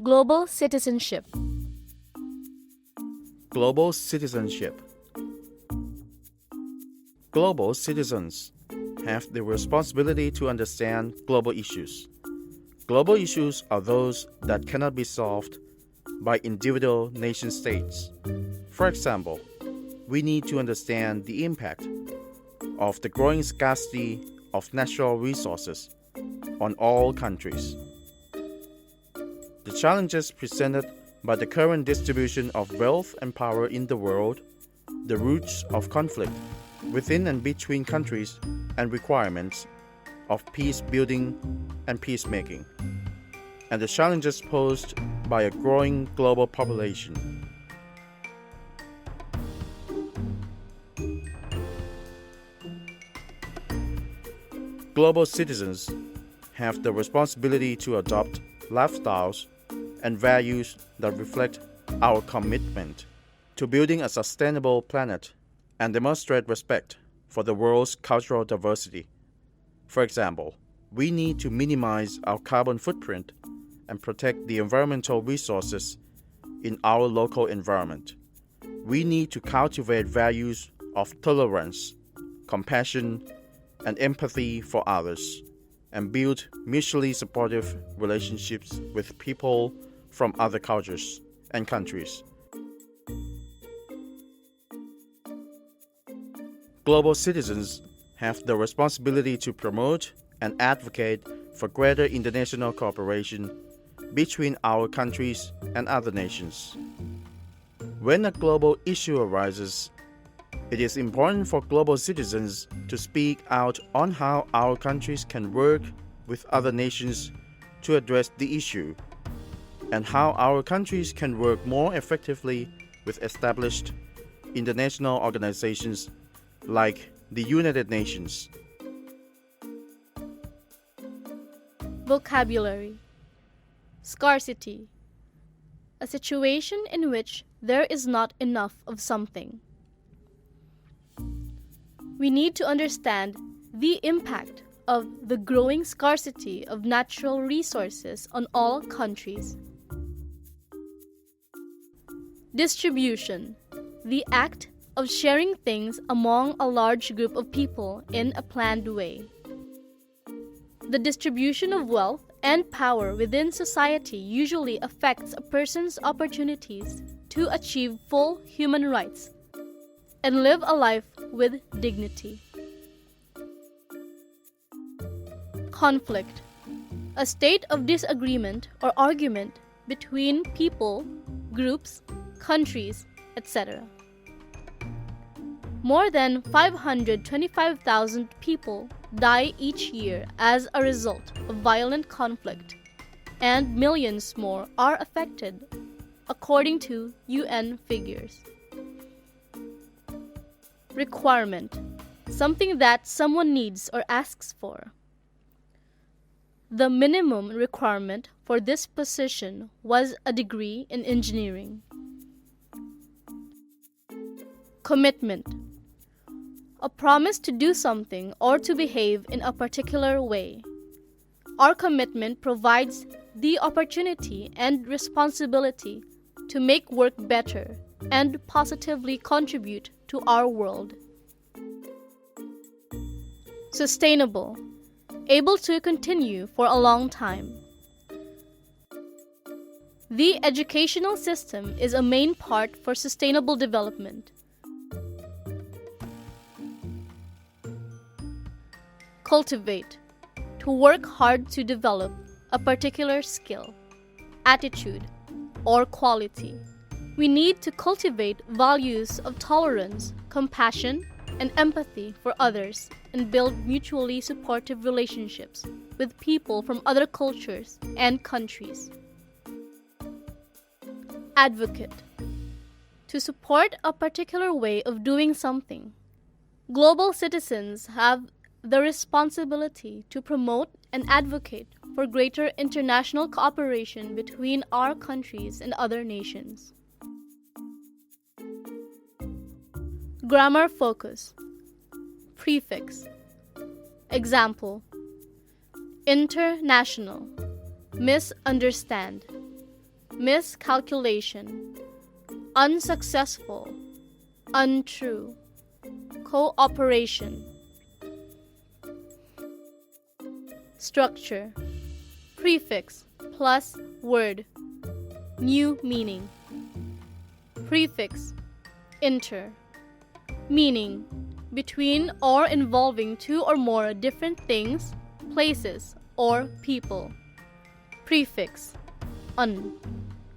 Global Citizenship. Global Citizenship. Global citizens have the responsibility to understand global issues. Global issues are those that cannot be solved by individual nation-states. For example, we need to understand the impact of the growing scarcity of natural resources on all countries. The challenges presented by the current distribution of wealth and power in the world, the roots of conflict within and between countries, and requirements of peace building and peacemaking, and the challenges posed by a growing global population. Global citizens have the responsibility to adopt lifestyles and values that reflect our commitment to building a sustainable planet and demonstrate respect for the world's cultural diversity. For example, we need to minimize our carbon footprint and protect the environmental resources in our local environment. We need to cultivate values of tolerance, compassion, and empathy for others, and build mutually supportive relationships with people from other cultures and countries. Global citizens have the responsibility to promote and advocate for greater international cooperation between our countries and other nations. When a global issue arises, it is important for global citizens to speak out on how our countries can work with other nations to address the issue, and how our countries can work more effectively with established international organizations like the United Nations. Vocabulary. Scarcity. A situation in which there is not enough of something. We need to understand the impact of the growing scarcity of natural resources on all countries. Distribution. The act of sharing things among a large group of people in a planned way. The distribution of wealth and power within society usually affects a person's opportunities to achieve full human rights and live a life with dignity. Conflict. A state of disagreement or argument between people, groups, countries, etc. More than 525,000 people die each year as a result of violent conflict, and millions more are affected, according to UN figures. Requirement. Something that someone needs or asks for. The minimum requirement for this position was a degree in engineering. Commitment. A promise to do something or to behave in a particular way. Our commitment provides the opportunity and responsibility to make work better and positively contribute to our world. Sustainable. Able to continue for a long time. The educational system is a main part for sustainable development. Cultivate. To work hard to develop a particular skill, attitude, or quality. We need to cultivate values of tolerance, compassion, and empathy for others, and build mutually supportive relationships with people from other cultures and countries. Advocate. To support a particular way of doing something. Global citizens have the responsibility to promote and advocate for greater international cooperation between our countries and other nations. Grammar focus. Prefix. Example: international, misunderstand, miscalculation, unsuccessful, untrue, cooperation. Structure: prefix plus word, new meaning. Prefix: inter, meaning between or involving two or more different things, places, or people. Prefix: un,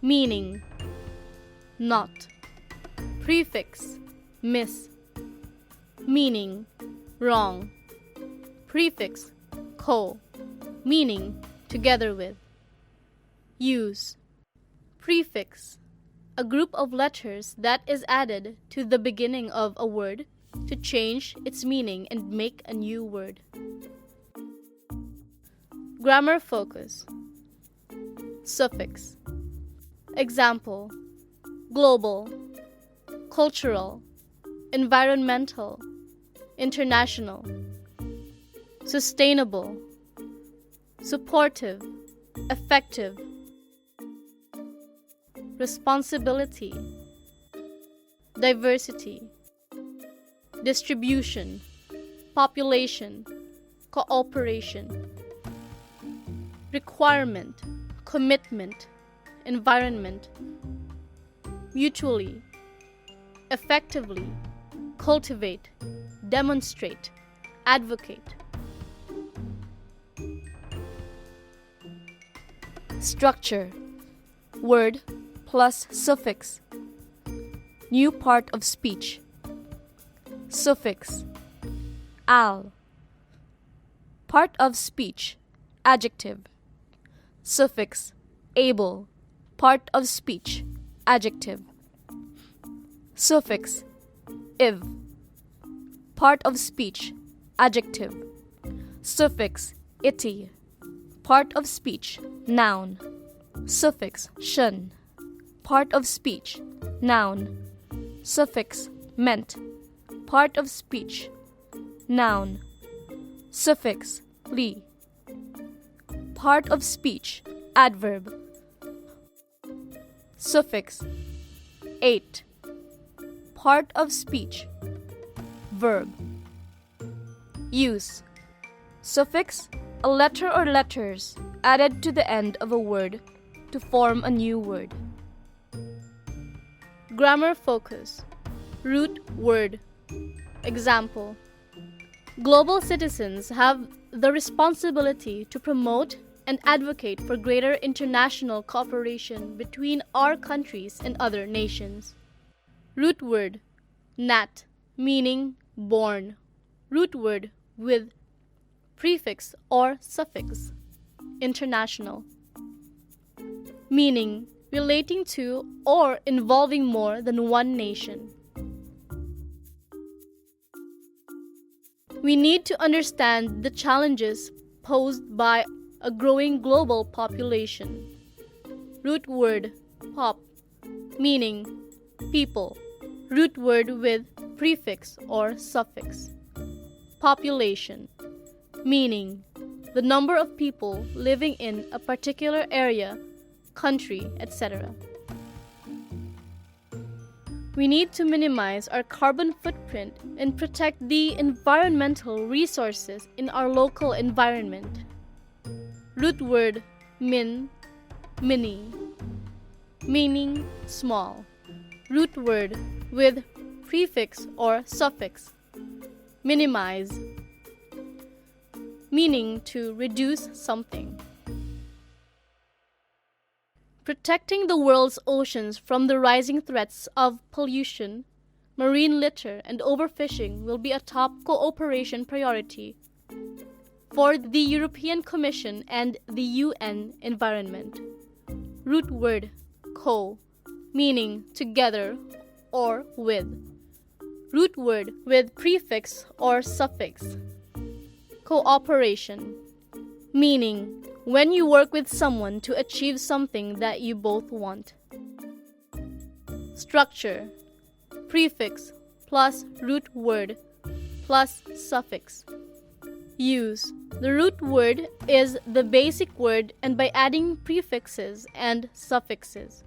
meaning not. Prefix: mis, meaning wrong. Prefix: co, meaning together with. Use: prefix, a group of letters that is added to the beginning of a word to change its meaning and make a new word. Grammar focus. Suffix. Example: global, cultural, environmental, international. Sustainable, supportive, effective. Responsibility, diversity. Distribution, population, cooperation. Requirement, commitment, environment. Mutually, effectively, cultivate, demonstrate, advocate. Structure: word plus suffix, new part of speech. Suffix: al, part of speech, adjective. Suffix: able, part of speech, adjective. Suffix: iv, part of speech, adjective. Suffix: ity, part of speech, noun. Suffix: shun, part of speech, noun. Suffix: ment, part of speech, noun. Suffix: li, part of speech, adverb. Suffix: ate, part of speech, verb. Use: suffix, a letter or letters added to the end of a word to form a new word. Grammar focus. Root word. Example: global citizens have the responsibility to promote and advocate for greater international cooperation between our countries and other nations. Root word: nat, meaning born. Root word with prefix or suffix: international, meaning relating to or involving more than one nation. We need to understand the challenges posed by a growing global population. Root word: pop, meaning people. Root word with prefix or suffix: population, meaning the number of people living in a particular area, country, etc. We need to minimize our carbon footprint and protect the environmental resources in our local environment. Root word: min, mini, meaning small. Root word with prefix or suffix: minimize, meaning to reduce something. Protecting the world's oceans from the rising threats of pollution, marine litter, and overfishing will be a top cooperation priority for the European Commission and the UN Environment. Root word: co, meaning together or with. Root word with prefix or suffix: cooperation, meaning when you work with someone to achieve something that you both want. Structure: prefix plus root word plus suffix. Use. The root word is the basic word and by adding prefixes and suffixes.